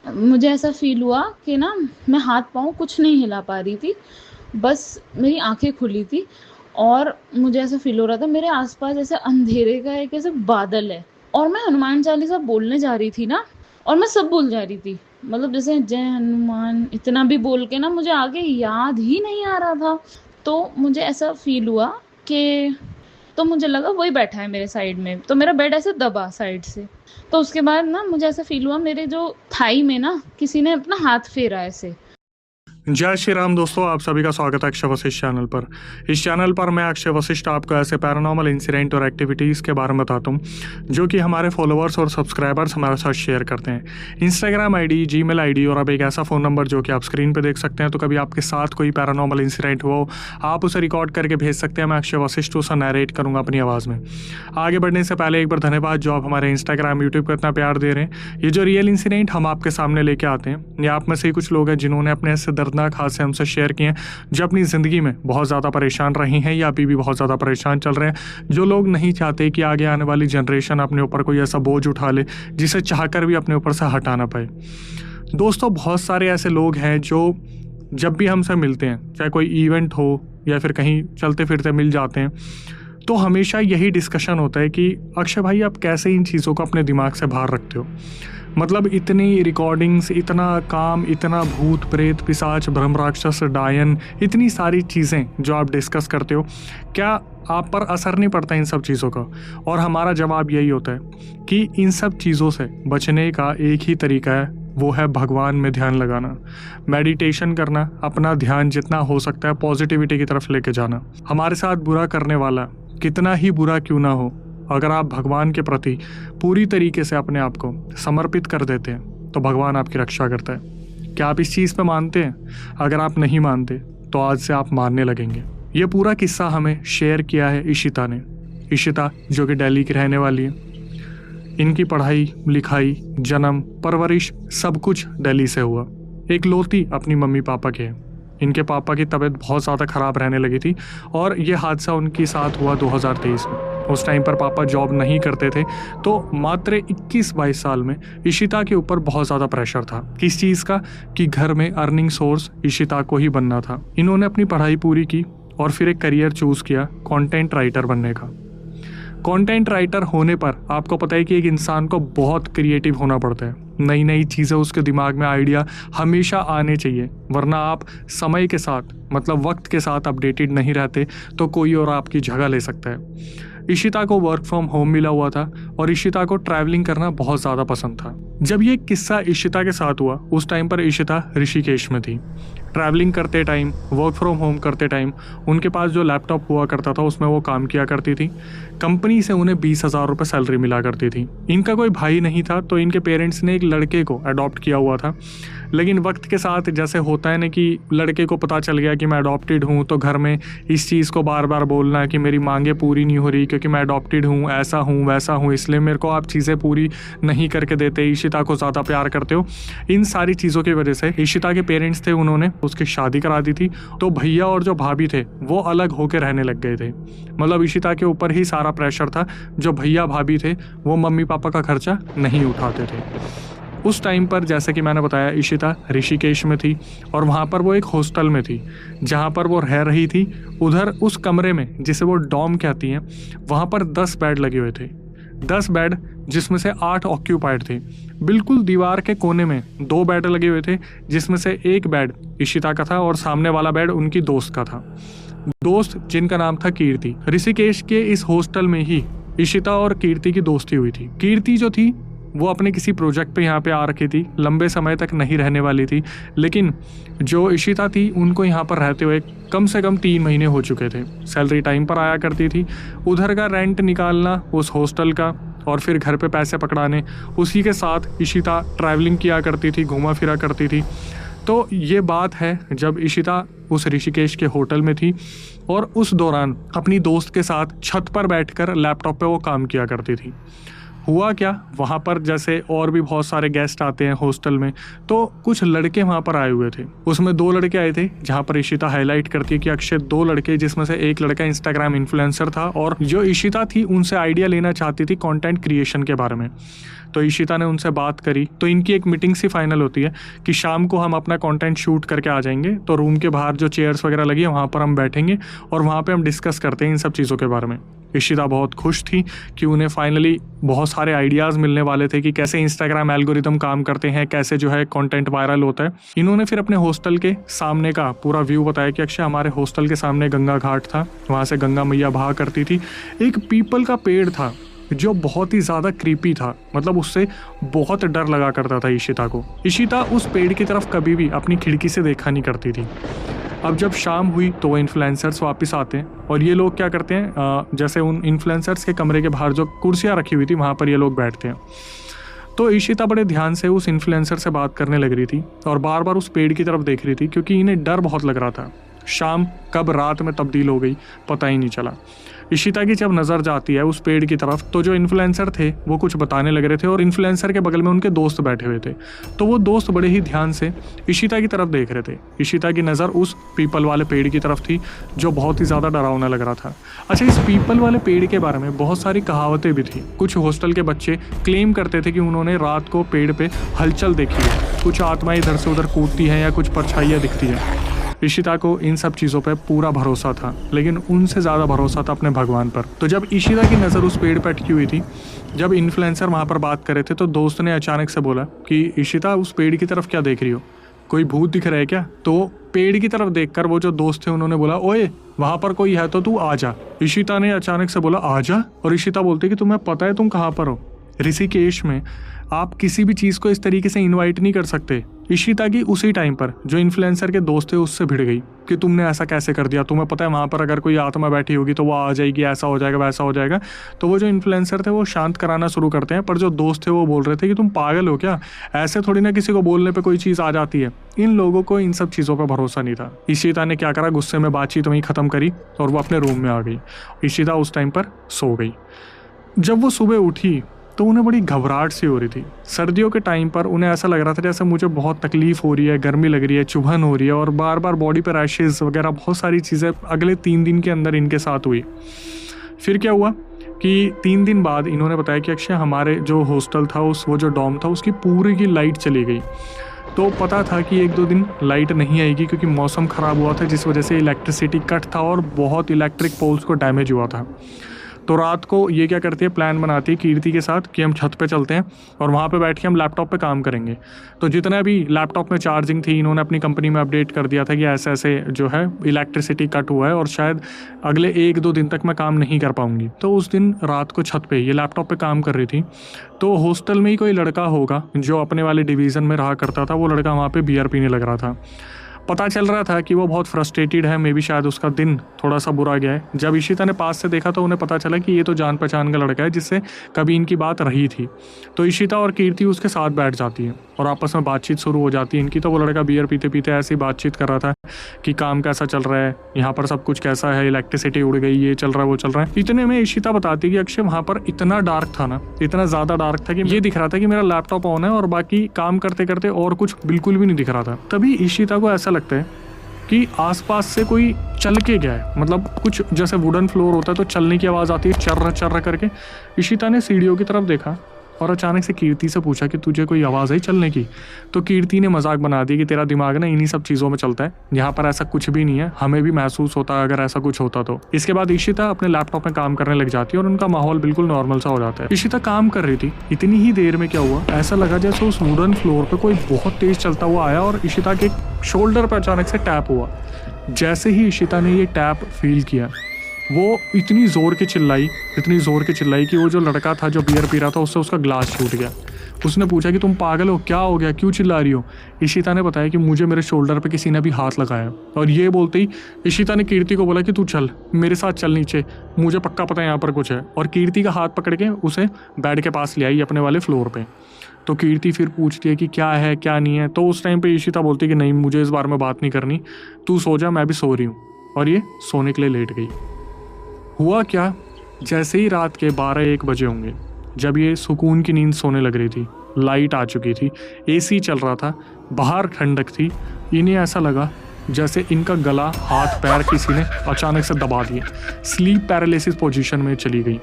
मुझे ऐसा फ़ील हुआ कि ना मैं हाथ-पाँव कुछ नहीं हिला पा रही थी, बस मेरी आँखें खुली थी और मुझे ऐसा फ़ील हो रहा था मेरे आस-पास ऐसे अंधेरे का एक ऐसे बादल है और मैं हनुमान चालीसा बोलने जा रही थी ना और मैं सब भूल जा रही थी। मतलब जैसे जय हनुमान इतना भी बोल के ना मुझे आगे याद ही नहीं आ रहा था। तो मुझे ऐसा फ़ील हुआ कि तो मुझे लगा वही बैठा है मेरे साइड में, तो मेरा बेड ऐसे दबा साइड से। तो उसके बाद ना मुझे ऐसा फ़ील हुआ मेरे जो थाई में ना किसी ने अपना हाथ फेरा ऐसे। जय श्री राम दोस्तों, आप सभी का स्वागत है अक्षय वशिष्ठ चैनल पर। इस चैनल पर मैं अक्षय वशिष्ठ आपको ऐसे पैरानॉर्मल इंसिडेंट और एक्टिविटीज़ के बारे में बताता हूँ जो कि हमारे फॉलोअर्स और सब्सक्राइबर्स हमारे साथ शेयर करते हैं। इंस्टाग्राम आईडी, जीमेल आईडी और अब एक ऐसा फ़ोन नंबर जो कि आप स्क्रीन पर देख सकते हैं। तो कभी आपके साथ कोई पैरानॉर्मल इंसिडेंट हुआ हो, आप उसे रिकॉर्ड करके भेज सकते हैं। मैं अक्षय वशिष्ठ उसे नरेट करूँगा अपनी आवाज़ में। आगे बढ़ने से पहले एक बार धन्यवाद जो आप हमारे इंस्टाग्राम, यूट्यूब को इतना प्यार दे रहे हैं। ये जो रियल इंसिडेंट हम आपके सामने लेके आते हैं, ये आप में से ही कुछ लोग हैं जिन्होंने अपने ऐसे दर्दनाक हादसे हमसे शेयर किए हैं, जो अपनी ज़िंदगी में बहुत ज़्यादा परेशान रही हैं या अभी भी बहुत ज़्यादा परेशान चल रहे हैं, जो लोग नहीं चाहते कि आगे आने वाली जनरेशन अपने ऊपर कोई ऐसा बोझ उठा ले जिसे चाहकर भी अपने ऊपर से हटा ना पाए। दोस्तों, बहुत सारे ऐसे लोग हैं जो जब भी हमसे मिलते हैं, चाहे कोई इवेंट हो या फिर कहीं चलते फिरते मिल जाते हैं, तो हमेशा यही डिस्कशन होता है कि अक्षय भाई, आप कैसे इन चीज़ों को अपने दिमाग से बाहर रखते हो। मतलब इतनी रिकॉर्डिंग्स, इतना काम, इतना भूत प्रेत, पिशाच, ब्रह्म राक्षस, डायन, इतनी सारी चीज़ें जो आप डिस्कस करते हो, क्या आप पर असर नहीं पड़ता इन सब चीज़ों का? और हमारा जवाब यही होता है कि इन सब चीज़ों से बचने का एक ही तरीका है, वो है भगवान में ध्यान लगाना, मेडिटेशन करना, अपना ध्यान जितना हो सकता है पॉजिटिविटी की तरफ लेके जाना। हमारे साथ बुरा करने वाला कितना ही बुरा क्यों ना हो, अगर आप भगवान के प्रति पूरी तरीके से अपने आप को समर्पित कर देते हैं तो भगवान आपकी रक्षा करता है। क्या आप इस चीज़ पे मानते हैं? अगर आप नहीं मानते तो आज से आप मानने लगेंगे। ये पूरा किस्सा हमें शेयर किया है इशिता ने। इशिता जो कि दिल्ली की रहने वाली है। इनकी पढ़ाई लिखाई, जन्म, परवरिश सब कुछ दिल्ली से हुआ। एक लौती अपनी मम्मी पापा के हैं। इनके पापा की तबीयत बहुत ज़्यादा ख़राब रहने लगी थी और ये हादसा उनके साथ हुआ 2023 में। उस टाइम पर पापा जॉब नहीं करते थे, तो मात्र 21-22 साल में इशिता के ऊपर बहुत ज़्यादा प्रेशर था। किस चीज़ का? कि घर में अर्निंग सोर्स इशिता को ही बनना था। इन्होंने अपनी पढ़ाई पूरी की और फिर एक करियर चूज़ किया कंटेंट राइटर बनने का। कंटेंट राइटर होने पर आपको पता है कि एक इंसान को बहुत क्रिएटिव होना पड़ता है। नई नई चीज़ें उसके दिमाग में, आइडिया हमेशा आने चाहिए, वरना आप समय के साथ, मतलब वक्त के साथ अपडेटेड नहीं रहते तो कोई और आपकी जगह ले सकता है। इशिता को वर्क फ्रॉम होम मिला हुआ था और इशिता को ट्रैवलिंग करना बहुत ज़्यादा पसंद था। जब ये किस्सा इशिता के साथ हुआ, उस टाइम पर इशिता ऋषिकेश में थी। ट्रैवलिंग करते टाइम, वर्क फ्रॉम होम करते टाइम उनके पास जो लैपटॉप हुआ करता था उसमें वो काम किया करती थी। कंपनी से उन्हें 20,000 रुपये सैलरी मिला करती थी। इनका कोई भाई नहीं था, तो इनके पेरेंट्स ने एक लड़के को अडॉप्ट किया हुआ था। लेकिन वक्त के साथ जैसे होता है ना कि लड़के को पता चल गया कि मैं अडॉप्टेड हूँ, तो घर में इस चीज़ को बार बार बोलना है कि मेरी मांगें पूरी नहीं हो रही क्योंकि मैं अडॉप्टेड हूँ, ऐसा हूँ वैसा हूँ, इसलिए मेरे को आप चीज़ें पूरी नहीं करके देते, इशिता को ज़्यादा प्यार करते हो। इन सारी चीज़ों की वजह से इशिता के पेरेंट्स थे, उन्होंने उसकी शादी करा दी थी। तो भैया और जो भाभी थे वो अलग होकर रहने लग गए थे। मतलब इशिता के ऊपर ही सारा प्रेशर था। जो भैया भाभी थे वो मम्मी पापा का खर्चा नहीं उठाते थे। उस टाइम पर जैसे कि मैंने बताया, इशिता ऋषिकेश में थी और वहाँ पर वो एक हॉस्टल में थी जहाँ पर वो रह रही थी। उधर उस कमरे में, जिसे वो डॉम कहती हैं, वहाँ पर 10 बेड लगे हुए थे। 10 बेड जिसमें से 8 ऑक्यूपाइड थे। बिल्कुल दीवार के कोने में 2 बेड लगे हुए थे, जिसमें से एक बेड इशिता का था और सामने वाला बेड उनकी दोस्त का था। दोस्त जिनका नाम था कीर्ति। ऋषिकेश के इस हॉस्टल में ही इशिता और कीर्ति की दोस्ती हुई थी। कीर्ति जो थी वो अपने किसी प्रोजेक्ट पे यहाँ पे आ रखी थी, लंबे समय तक नहीं रहने वाली थी। लेकिन जो इशिता थी उनको यहाँ पर रहते हुए कम से कम 3 महीने हो चुके थे। सैलरी टाइम पर आया करती थी। उधर का रेंट निकालना उस हॉस्टल का और फिर घर पे पैसे पकड़ाने, उसी के साथ इशिता ट्रैवलिंग किया करती थी, घूमा फिरा करती थी। तो ये बात है जब इशिता उस ऋषिकेश के होटल में थी और उस दौरान अपनी दोस्त के साथ छत पर बैठकर लैपटॉप पे वो काम किया करती थी। हुआ क्या, वहाँ पर जैसे और भी बहुत सारे गेस्ट आते हैं हॉस्टल में, तो कुछ लड़के वहाँ पर आए हुए थे। उसमें 2 लड़के आए थे, जहाँ पर इशिता हाईलाइट करती है कि अक्षय 2 लड़के, जिसमें से एक लड़का इंस्टाग्राम इन्फ्लुएंसर था और जो इशिता थी उनसे आइडिया लेना चाहती थी कंटेंट क्रिएशन के बारे में। तो इशिता ने उनसे बात करी, तो इनकी एक मीटिंग सी फाइनल होती है कि शाम को हम अपना कंटेंट शूट करके आ जाएंगे, तो रूम के बाहर जो चेयर्स वगैरह लगी है वहाँ पर हम बैठेंगे और वहाँ पे हम डिस्कस करते हैं इन सब चीज़ों के बारे में। इशिता बहुत खुश थी कि उन्हें फाइनली बहुत सारे आइडियाज़ मिलने वाले थे कि कैसे इंस्टाग्राम एल्गोरिदम काम करते हैं, कैसे जो है कंटेंट वायरल होता है। इन्होंने फिर अपने हॉस्टल के सामने का पूरा व्यू बताया कि अक्षय हमारे हॉस्टल के सामने गंगा घाट था, वहाँ से गंगा मैया बहा करती थी। एक पीपल का पेड़ था जो बहुत ही ज़्यादा क्रीपी था, मतलब उससे बहुत डर लगा करता था इशिता को। इशिता उस पेड़ की तरफ कभी भी अपनी खिड़की से देखा नहीं करती थी। अब जब शाम हुई तो वो इन्फ्लुएंसर्स वापस आते हैं और ये लोग क्या करते हैं, जैसे उन इन्फ्लुएंसर्स के कमरे के बाहर जो कुर्सियाँ रखी हुई थी वहाँ पर ये लोग बैठते हैं। तो इशिता बड़े ध्यान से उस इन्फ्लुएंसर से बात करने लग रही थी और बार बार उस पेड़ की तरफ देख रही थी, क्योंकि इन्हें डर बहुत लग रहा था। शाम कब रात में तब्दील हो गई पता ही नहीं चला। इशिता की जब नज़र जाती है उस पेड़ की तरफ, तो जो इन्फ्लुएंसर थे वो कुछ बताने लग रहे थे और इन्फ्लुएंसर के बगल में उनके दोस्त बैठे हुए थे। तो वो दोस्त बड़े ही ध्यान से इशिता की तरफ देख रहे थे। इशिता की नज़र उस पीपल वाले पेड़ की तरफ थी जो बहुत ही ज़्यादा डरावना लग रहा था। अच्छा, इस पीपल वाले पेड़ के बारे में बहुत सारी कहावतें भी थी। कुछ हॉस्टल के बच्चे क्लेम करते थे कि उन्होंने रात को पेड़ पे हलचल देखी है, कुछ आत्माएं इधर से उधर कूदती हैं या कुछ परछाइयाँ दिखती हैं। इशिता को इन सब चीज़ों पे पूरा भरोसा था, लेकिन उनसे ज़्यादा भरोसा था अपने भगवान पर। तो जब इशिता की नज़र उस पेड़ पर अटकी हुई थी, जब इन्फ्लुएंसर वहाँ पर बात कर रहे थे, तो दोस्त ने अचानक से बोला कि इशिता उस पेड़ की तरफ क्या देख रही हो, कोई भूत दिख रहा है क्या? तो पेड़ की तरफ देखकर वो जो दोस्त थे उन्होंने बोला, ओए वहाँ पर कोई है तो तू आ जा। इशिता ने अचानक से बोला आ जा, और इशिता बोलती कि तुम्हें पता है तुम कहाँ पर हो? ऋषिकेश में। आप किसी भी चीज़ को इस तरीके से इनवाइट नहीं कर सकते। इशिता की उसी टाइम पर जो इन्फ्लुएंसर के दोस्त थे उससे भिड़ गई कि तुमने ऐसा कैसे कर दिया, तुम्हें पता है वहाँ पर अगर कोई आत्मा बैठी होगी तो वो आ जाएगी, ऐसा हो जाएगा वैसा हो जाएगा। तो वो जो इन्फ्लुएंसर थे वो शांत कराना शुरू करते हैं, पर जो दोस्त थे वो बोल रहे थे कि तुम पागल हो क्या, ऐसे थोड़ी ना किसी को बोलने पर कोई चीज़ आ जाती है। इन लोगों को इन सब चीज़ों पर भरोसा नहीं था। इशिता ने क्या करा, गुस्से में बातचीत वहीं ख़त्म करी और वो अपने रूम में आ गई। इशिता उस टाइम पर सो गई। जब वो सुबह उठी तो उन्हें बड़ी घबराहट सी हो रही थी। सर्दियों के टाइम पर उन्हें ऐसा लग रहा था जैसे मुझे बहुत तकलीफ़ हो रही है, गर्मी लग रही है, चुभन हो रही है और बार बार बॉडी पर रैशेज वगैरह बहुत सारी चीज़ें अगले 3 दिन के अंदर इनके साथ हुई। फिर क्या हुआ कि 3 दिन बाद इन्होंने बताया कि अक्षय हमारे जो हॉस्टल था वो जो डॉम था उसकी पूरी की लाइट चली गई। तो पता था कि 1-2 दिन लाइट नहीं आएगी क्योंकि मौसम ख़राब हुआ था, जिस वजह से इलेक्ट्रिसिटी कट था और बहुत इलेक्ट्रिक पोल्स को डैमेज हुआ था। तो रात को ये क्या करती है, प्लान बनाती है कीर्ति के साथ कि हम छत पे चलते हैं और वहाँ पे बैठ के हम लैपटॉप पे काम करेंगे। तो जितना भी लैपटॉप में चार्जिंग थी इन्होंने अपनी कंपनी में अपडेट कर दिया था कि ऐसे ऐसे जो है इलेक्ट्रिसिटी कट हुआ है और शायद अगले 1-2 दिन तक मैं काम नहीं कर पाऊँगी। तो उस दिन रात को छत पे ये लैपटॉप पे काम कर रही थी। तो हॉस्टल में ही कोई लड़का होगा जो अपने वाले डिवीज़न में रहा करता था, वो लड़का वहाँ पर बियर पीने लग रहा था। पता चल रहा था कि वो बहुत फ्रस्ट्रेटेड है, मे बी शायद उसका दिन थोड़ा सा बुरा गया है। जब इशिता ने पास से देखा तो उन्हें पता चला कि ये तो जान पहचान का लड़का है जिससे कभी इनकी बात रही थी। तो इशिता और कीर्ति उसके साथ बैठ जाती है और आपस में बातचीत शुरू हो जाती है इनकी। तो वो लड़का बियर पीते पीते ऐसी बातचीत कर रहा था कि काम कैसा चल रहा है, यहाँ पर सब कुछ कैसा है, इलेक्ट्रिसिटी उड़ गई, ये चल रहा है वो चल रहा है। इतने में इशिता बताती कि अक्षय वहाँ पर इतना डार्क था ना, इतना ज़्यादा डार्क था कि ये दिख रहा था कि मेरा लैपटॉप ऑन है और बाकी काम करते करते और कुछ बिल्कुल भी नहीं दिख रहा था। तभी इशिता को ऐसा लगता है कि आसपास से कोई चल के गया है, मतलब कुछ जैसे वुडन फ्लोर होता है तो चलने की आवाज़ आती है चर्र चर्र करके। इशिता ने सीढ़ियों की तरफ देखा और अचानक से कीर्ति से पूछा कि तुझे कोई आवाज़ आई चलने की? तो कीर्ति ने मजाक बना दिया कि तेरा दिमाग ना इन्हीं सब चीज़ों में चलता है, यहाँ पर ऐसा कुछ भी नहीं है, हमें भी महसूस होता है अगर ऐसा कुछ होता तो। इसके बाद इशिता अपने लैपटॉप में काम करने लग जाती है और उनका माहौल बिल्कुल नॉर्मल सा हो जाता है। इशिता काम कर रही थी, इतनी ही देर में क्या हुआ, ऐसा लगा जैसे उस वुडन फ्लोर पर कोई बहुत तेज चलता हुआ आया और इशिता के शोल्डर पर अचानक से टैप हुआ। जैसे ही इशिता ने ये टैप फील किया वो इतनी ज़ोर की चिल्लाई कि वो जो लड़का था जो बियर पी रहा था उससे उसका ग्लास छूट गया। उसने पूछा कि तुम पागल हो, क्या हो गया, क्यों चिल्ला रही हो? इशिता ने बताया कि मुझे मेरे शोल्डर पे किसी ने भी हाथ लगाया। और ये बोलते ही इशिता ने कीर्ति को बोला कि तू चल मेरे साथ चल नीचे, मुझे पक्का पता है यहाँ पर कुछ है। और कीर्ति का हाथ पकड़ के उसे बेड के पास ले आई अपने वाले फ्लोर पे। तो कीर्ति फिर पूछती है कि क्या है क्या नहीं है। तो उस टाइम पे इशिता बोलती है कि नहीं, मुझे इस बारे में बात नहीं करनी, तू सो जा, मैं भी सो रही हूँ। और ये सोने के लिए लेट गई। हुआ क्या, जैसे ही रात के 12-1 बजे होंगे जब ये सुकून की नींद सोने लग रही थी, लाइट आ चुकी थी, एसी चल रहा था, बाहर ठंडक थी, इन्हें ऐसा लगा जैसे इनका गला, हाथ, पैर किसी ने अचानक से दबा दिए। स्लीप पैरालिसिस पोजीशन में चली गई।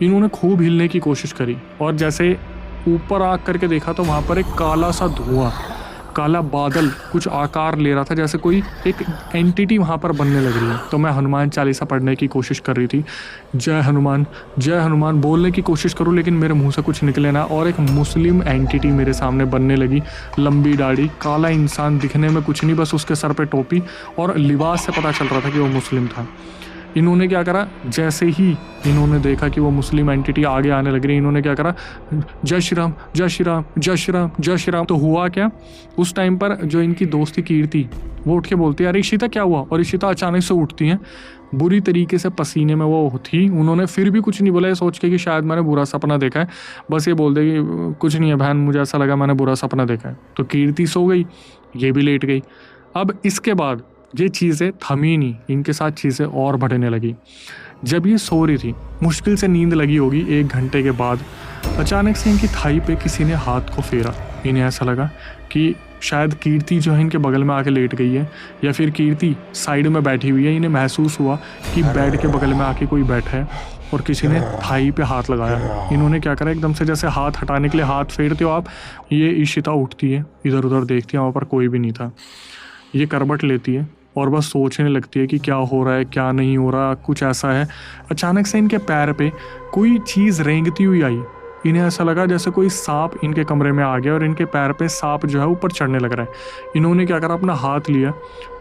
इन्होंने खूब हिलने की कोशिश करी और जैसे ऊपर आग करके देखा तो वहाँ पर एक काला सा धुआं, काला बादल कुछ आकार ले रहा था, जैसे कोई एक एंटिटी वहाँ पर बनने लग रही है। तो मैं हनुमान चालीसा पढ़ने की कोशिश कर रही थी, जय हनुमान बोलने की कोशिश करूँ, लेकिन मेरे मुंह से कुछ निकले ना। और एक मुस्लिम एंटिटी मेरे सामने बनने लगी, लंबी दाढ़ी, काला इंसान, दिखने में कुछ नहीं, बस उसके सर पे टोपी, और लिबास से पता चल रहा था कि वो मुस्लिम था। इन्होंने क्या करा, जैसे ही इन्होंने देखा कि वो मुस्लिम एंटिटी आगे आने लग रही, इन्होंने क्या करा, जय श्री राम, जय श्री राम, जय श्री राम, जय श्री राम। तो हुआ क्या, उस टाइम पर जो इनकी दोस्त थी कीर्ति, वो उठ के बोलती है, अरे इशिता क्या हुआ? और इशिता अचानक से उठती हैं, बुरी तरीके से पसीने में वो थी। उन्होंने फिर भी कुछ नहीं बोला, ये सोच के कि शायद मैंने बुरा सपना देखा है, बस ये बोल दे कि कुछ नहीं है बहन, मुझे ऐसा लगा मैंने बुरा सपना देखा है। तो कीर्ति सो गई, ये भी लेट गई। अब इसके बाद ये चीज़ें थमी नहीं, इनके साथ चीज़ें और बढ़ने लगी। जब ये सो रही थी, मुश्किल से नींद लगी होगी 1 घंटे के बाद, अचानक से इनकी थाई पे किसी ने हाथ को फेरा। इन्हें ऐसा लगा कि शायद कीर्ति जो है इनके बगल में आके लेट गई है, या फिर कीर्ति साइड में बैठी हुई है। इन्हें महसूस हुआ कि बेड के बगल में आके कोई बैठा है और किसी ने थाई पे हाथ लगाया। इन्होंने क्या करा, एकदम से जैसे हाथ हटाने के लिए हाथ फेरते हो आप, ये इशिता उठती है, इधर उधर देखती है, वहाँ पर कोई भी नहीं था। ये करवट लेती है और बस सोचने लगती है कि क्या हो रहा है, क्या नहीं हो रहा, कुछ ऐसा है। अचानक से इनके पैर पे कोई चीज़ रेंगती हुई आई। इन्हें ऐसा लगा जैसे कोई सांप इनके कमरे में आ गया और इनके पैर पे सांप जो है ऊपर चढ़ने लग रहा है। इन्होंने क्या करा, अपना हाथ लिया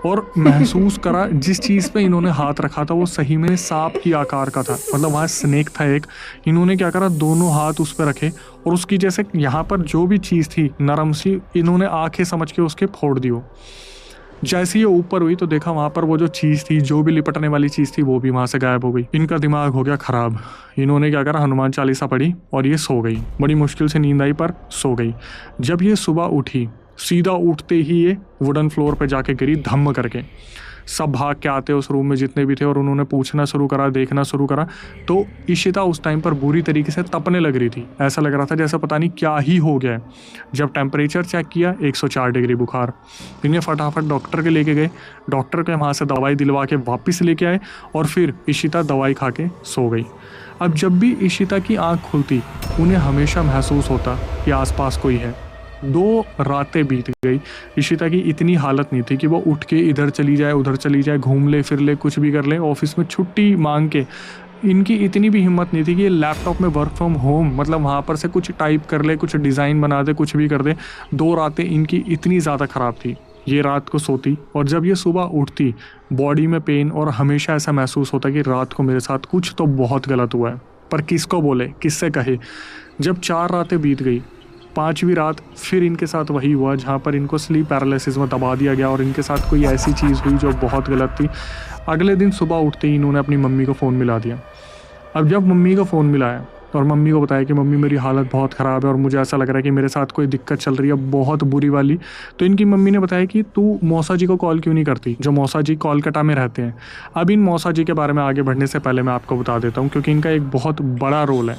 और महसूस करा जिस चीज़ पे इन्होंने हाथ रखा था वो सही में सांप की आकार का था, मतलब वहाँ स्नेक था एक। इन्होंने क्या करा, दोनों हाथ उस पर रखे और उसकी जैसे यहाँ पर जो भी चीज़ थी नरम सी, इन्होंने आंखें समझ के उसके फोड़ दियो। जैसे ही ऊपर हुई तो देखा वहाँ पर वो जो चीज़ थी, जो भी लिपटने वाली चीज़ थी, वो भी वहाँ से गायब हो गई। इनका दिमाग हो गया ख़राब। इन्होंने क्या करा, हनुमान चालीसा पढ़ी और ये सो गई। बड़ी मुश्किल से नींद आई पर सो गई। जब ये सुबह उठी, सीधा उठते ही ये वुडन फ्लोर पे जाके गिरी धम्म करके। सब भाग के आते उस रूम में जितने भी थे और उन्होंने पूछना शुरू करा, देखना शुरू करा। तो इशिता उस टाइम पर बुरी तरीके से तपने लग रही थी। ऐसा लग रहा था जैसे पता नहीं क्या ही हो गया है। जब टेम्परेचर चेक किया 104 डिग्री बुखार। इन्हें फटाफट डॉक्टर के लेके गए, डॉक्टर के वहाँ से दवाई दिलवा के वापस लेके आए और फिर इशिता दवाई खा के सो गई। अब जब भी इशिता की आँख खुलती, उन्हें हमेशा महसूस होता कि आसपास कोई है। 2 रातें बीत गई। इशिता की इतनी हालत नहीं थी कि वो उठ के इधर चली जाए, उधर चली जाए, घूम ले फिर ले, कुछ भी कर ले, ऑफिस में छुट्टी मांग के। इनकी इतनी भी हिम्मत नहीं थी कि ये लैपटॉप में वर्क फ्रॉम होम, मतलब वहाँ पर से कुछ टाइप कर ले, कुछ डिज़ाइन बना दे, कुछ भी कर दे। 2 रातें इनकी इतनी ज़्यादा ख़राब थी। ये रात को सोती और जब ये सुबह उठती, बॉडी में पेन और हमेशा ऐसा महसूस होता कि रात को मेरे साथ कुछ तो बहुत गलत हुआ है, पर किसको बोले, किससे कहे। जब 4 रातें बीत गई, 5वीं रात फिर इनके साथ वही हुआ जहाँ पर इनको स्लीप पैरालिसिस में दबा दिया गया और इनके साथ कोई ऐसी चीज़ हुई जो बहुत गलत थी। अगले दिन सुबह उठते ही इन्होंने अपनी मम्मी को फ़ोन मिला दिया। अब जब मम्मी को फ़ोन मिलाया और मम्मी को बताया कि मम्मी मेरी हालत बहुत ख़राब है और मुझे ऐसा लग रहा है कि मेरे साथ कोई दिक्कत चल रही है बहुत बुरी वाली, तो इनकी मम्मी ने बताया कि तू मौसा जी को कॉल क्यों नहीं करती, जो मौसा जी कोलकाता में रहते हैं। अब इन मौसा जी के बारे में आगे बढ़ने से पहले मैं आपको बता देता हूँ, क्योंकि इनका एक बहुत बड़ा रोल है।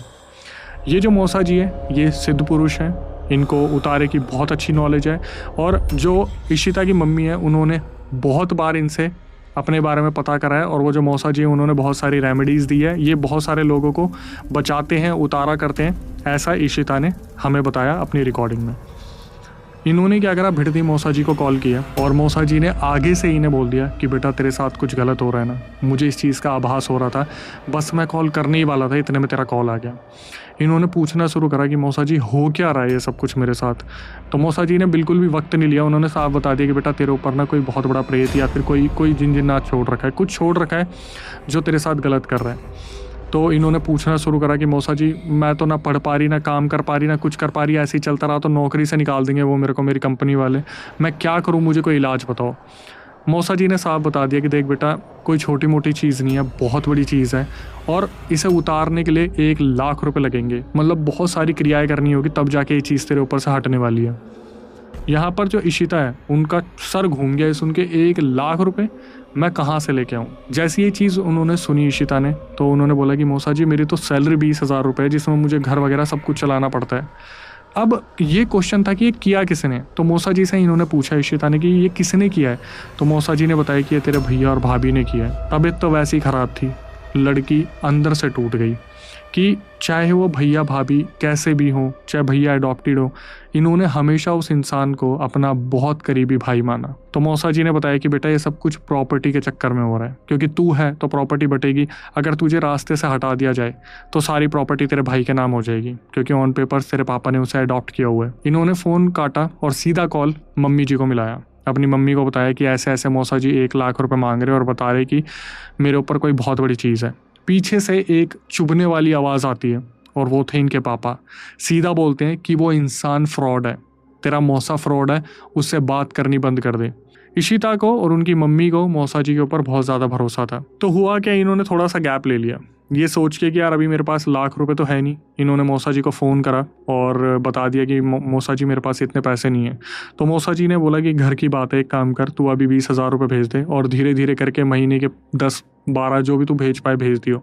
ये जो मौसा जी है, ये सिद्ध पुरुष हैं, इनको उतारे की बहुत अच्छी नॉलेज है। और जो इशिता की मम्मी है, उन्होंने बहुत बार इनसे अपने बारे में पता करा है और वो जो मौसा जी हैं, उन्होंने बहुत सारी रेमेडीज़ दी है। ये बहुत सारे लोगों को बचाते हैं, उतारा करते हैं, ऐसा इशिता ने हमें बताया अपनी रिकॉर्डिंग में। इन्होंने क्या करा, भिड़ती मौसा जी को कॉल किया और मौसा जी ने आगे से इन्हें बोल दिया कि बेटा तेरे साथ कुछ गलत हो रहा है ना, मुझे इस चीज़ का आभास हो रहा था, बस मैं कॉल करने ही वाला था, इतने में तेरा कॉल आ गया। इन्होंने पूछना शुरू करा कि मौसा जी हो क्या रहा है ये सब कुछ मेरे साथ। तो मौसा जी ने बिल्कुल भी वक्त नहीं लिया, उन्होंने साफ बता दिया कि बेटा तेरे ऊपर ना कोई बहुत बड़ा प्रेत या फिर कोई जिन जिन्नात छोड़ रखा है, कुछ छोड़ रखा है जो तेरे साथ गलत कर रहा है। तो इन्होंने पूछना शुरू करा कि मौसा जी मैं तो ना पढ़ पा रही, ना काम कर पा रही, ना कुछ कर पा रही, ऐसे ही चलता रहा तो नौकरी से निकाल देंगे वो मेरे को, मेरी कंपनी वाले, मैं क्या करूं, मुझे कोई इलाज बताओ। मौसा जी ने साफ बता दिया कि देख बेटा कोई छोटी मोटी चीज़ नहीं है, बहुत बड़ी चीज़ है और इसे उतारने के लिए 1 लाख रुपए लगेंगे, मतलब बहुत सारी क्रियाएं करनी होगी तब जाके ये चीज़ तेरे ऊपर से हटने वाली है। यहाँ पर जो इशिता है उनका सर घूम गया सुन के, 1 लाख रुपए मैं कहाँ से लेके आऊँ। जैसी ये चीज़ उन्होंने सुनी इशिता ने, तो उन्होंने बोला कि मौसा जी मेरी तो सैलरी 20,000 रुपये है, जिसमें मुझे घर वगैरह सब कुछ चलाना पड़ता है। अब ये क्वेश्चन था कि ये किया किसने। तो मौसा जी से इन्होंने पूछा इशिता ने कि ये किसने किया है। तो मौसा जी ने बताया कि ये तेरे भैया और भाभी ने किया है। तबीयत तो वैसी ख़राब थी, लड़की अंदर से टूट गई कि चाहे वो भैया भाभी कैसे भी हों, चाहे भैया अडॉप्टेड हो, इन्होंने हमेशा उस इंसान को अपना बहुत करीबी भाई माना। तो मौसा जी ने बताया कि बेटा ये सब कुछ प्रॉपर्टी के चक्कर में हो रहा है, क्योंकि तू है तो प्रॉपर्टी बटेगी, अगर तुझे रास्ते से हटा दिया जाए तो सारी प्रॉपर्टी तेरे भाई के नाम हो जाएगी, क्योंकि ऑन पेपर्स तेरे पापा ने उसे अडॉप्ट किया हुआ है। इन्होंने फ़ोन काटा और सीधा कॉल मम्मी जी को मिलाया। अपनी मम्मी को बताया कि ऐसे ऐसे मौसा जी 1 लाख रुपए मांग रहे और बता रहे कि मेरे ऊपर कोई बहुत बड़ी चीज़ है। पीछे से एक चुभने वाली आवाज़ आती है और वो थे इनके पापा। सीधा बोलते हैं कि वो इंसान फ्रॉड है, तेरा मौसा फ्रॉड है, उससे बात करनी बंद कर दे। इशिता को और उनकी मम्मी को मौसा जी के ऊपर बहुत ज़्यादा भरोसा था। तो हुआ क्या, इन्होंने थोड़ा सा गैप ले लिया, ये सोच के कि यार अभी मेरे पास लाख रुपए तो है नहीं। इन्होंने मौसा जी को फ़ोन करा और बता दिया कि मौसा जी मेरे पास इतने पैसे नहीं हैं। तो मौसा जी ने बोला कि घर की बात है, एक काम कर, तू अभी 20,000 रुपये भेज दे और धीरे धीरे करके महीने के 10-12 जो भी तू भेज पाए भेज दियो।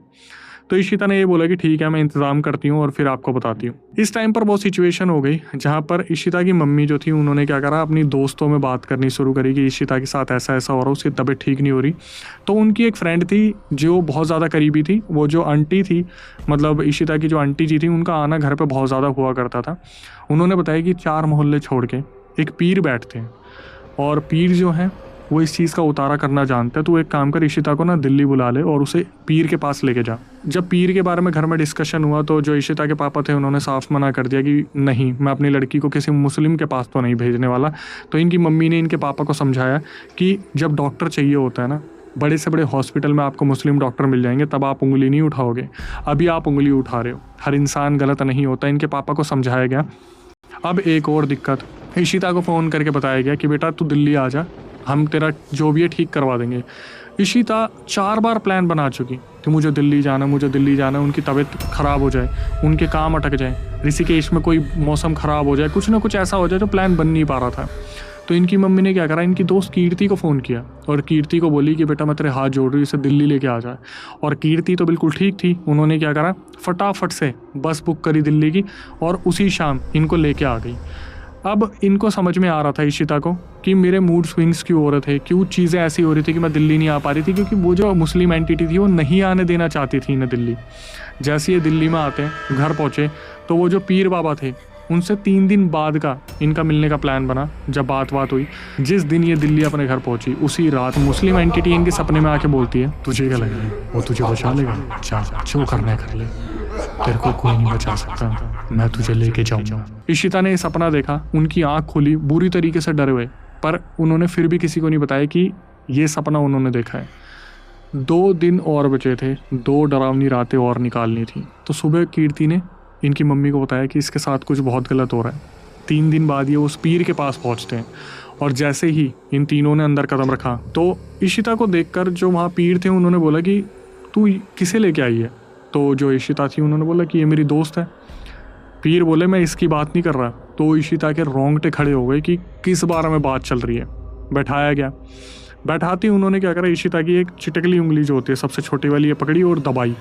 तो इशिता ने ये बोला कि ठीक है मैं इंतज़ाम करती हूँ और फिर आपको बताती हूँ। इस टाइम पर वो सिचुएशन हो गई जहाँ पर इशिता की मम्मी जो थी उन्होंने क्या करा, अपनी दोस्तों में बात करनी शुरू करी कि इशिता के साथ ऐसा ऐसा हो रहा है, उसकी तबीयत ठीक नहीं हो रही। तो उनकी एक फ्रेंड थी जो बहुत ज़्यादा करीबी थी, वो जो आंटी थी, मतलब इशिता की जो आंटी जी थी, उनका आना घर पर बहुत ज़्यादा हुआ करता था। उन्होंने बताया कि 4 मोहल्ले छोड़ के एक पीर बैठते हैं और पीर जो है वो इस चीज़ का उतारा करना जानता है। तो एक काम कर, इशिता को ना दिल्ली बुला ले और उसे पीर के पास लेके जा। जब पीर के बारे में घर में डिस्कशन हुआ तो जो इशिता के पापा थे उन्होंने साफ मना कर दिया कि नहीं, मैं अपनी लड़की को किसी मुस्लिम के पास तो नहीं भेजने वाला। तो इनकी मम्मी ने इनके पापा को समझाया कि जब डॉक्टर चाहिए होता है ना, बड़े से बड़े हॉस्पिटल में आपको मुस्लिम डॉक्टर मिल जाएंगे, तब आप उंगली नहीं उठाओगे, अभी आप उंगली उठा रहे हो। हर इंसान गलत नहीं होता, इनके पापा को समझाया गया। अब एक और दिक्कत, इशिता को फ़ोन करके बताया गया कि बेटा तू दिल्ली आ जा, हम तेरा जो भी है ठीक करवा देंगे। इशिता 4 बार प्लान बना चुकी कि मुझे दिल्ली जाना, मुझे दिल्ली जाना, उनकी तबीयत ख़राब हो जाए, उनके काम अटक जाए, ऋषिकेश में कोई मौसम ख़राब हो जाए, कुछ ना कुछ ऐसा हो जाए, तो प्लान बन नहीं पा रहा था। तो इनकी मम्मी ने क्या करा, इनकी दोस्त कीर्ति को फ़ोन किया और कीर्ति को बोली कि बेटा मैं तेरे हाथ जोड़ रही हूँ, इसे दिल्ली लेके आ जाए। और कीर्ति तो बिल्कुल ठीक थी, उन्होंने क्या करा, फटाफट से बस बुक करी दिल्ली की और उसी शाम इनको लेके आ गई। अब इनको समझ में आ रहा था इशिता को कि मेरे मूड स्विंग्स क्यों हो रहे थे, क्यों चीज़ें ऐसी हो रही थी कि मैं दिल्ली नहीं आ पा रही थी, क्योंकि वो जो मुस्लिम एंटिटी थी वो नहीं आने देना चाहती थी इन्हें दिल्ली। जैसे ये दिल्ली में आते हैं, घर पहुँचे, तो वो जो पीर बाबा थे उनसे 3 दिन बाद का इनका मिलने का प्लान बना। जब बात हुई, जिस दिन ये दिल्ली अपने घर पहुंची उसी रात मुस्लिम एंटिटी इनके सपने में आके बोलती है, तुझे क्या लग रहा है वो तुझे बचा लेगा, जो करना है कर ले, तेरे को कोई नहीं बचा सकता, मैं तुझे लेके जाऊंगा। इशिता ने ये सपना देखा, उनकी आंख खुली, बुरी तरीके से डरे हुए, पर उन्होंने फिर भी किसी को नहीं बताया कि ये सपना उन्होंने देखा है। 2 दिन और बचे थे, 2 डरावनी रातें और निकालनी थी। तो सुबह कीर्ति ने इनकी मम्मी को बताया कि इसके साथ कुछ बहुत गलत हो रहा है। 3 दिन बाद ये उस पीर के पास पहुंचते हैं और जैसे ही इन तीनों ने अंदर कदम रखा तो इशिता को देखकर जो वहाँ पीर थे उन्होंने बोला कि तू किसे लेके आई है। तो जो इशिता थी उन्होंने बोला कि ये मेरी दोस्त है। पीर बोले मैं इसकी बात नहीं कर रहा। तो इशिता के रोंगटे खड़े हो गए कि किस बारे में बात चल रही है। बैठाया गया, बैठाती उन्होंने क्या करा, इशिता की एक चिटकली उंगली जो होती है सबसे छोटी वाली, ये पकड़ी और दबाई।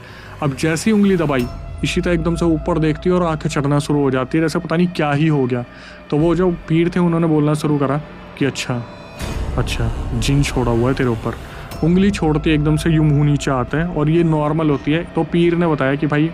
अब जैसी उंगली दबाई, इशिता एकदम से ऊपर देखती है और आंखें चढ़ना शुरू हो जाती है, जैसे पता नहीं क्या ही हो गया। तो वो जो पीर थे उन्होंने बोलना शुरू करा कि अच्छा जिन छोड़ा हुआ है तेरे ऊपर। उंगली छोड़ते एकदम से यूं मुँह नीचे आता है और ये नॉर्मल होती है। तो पीर ने बताया कि भाई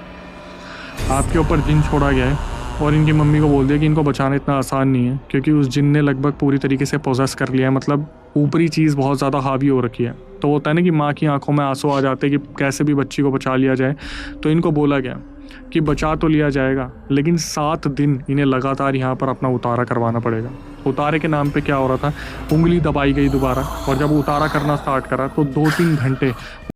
आपके ऊपर जिन छोड़ा गया है, और इनकी मम्मी को बोल दिया कि इनको बचाना इतना आसान नहीं है, क्योंकि उस जिन ने लगभग पूरी तरीके से पोजेस कर लिया है, मतलब ऊपरी चीज़ बहुत ज़्यादा हावी हो रखी है। तो होता है ना कि माँ की आंखों में आंसू आ जाते हैं कि कैसे भी बच्ची को बचा लिया जाए। तो इनको बोला गया कि बचा तो लिया जाएगा, लेकिन 7 दिन इन्हें लगातार यहाँ पर अपना उतारा करवाना पड़ेगा। उतारे के नाम पे क्या हो रहा था, उंगली दबाई गई दोबारा, और जब उतारा करना स्टार्ट करा तो 2-3 घंटे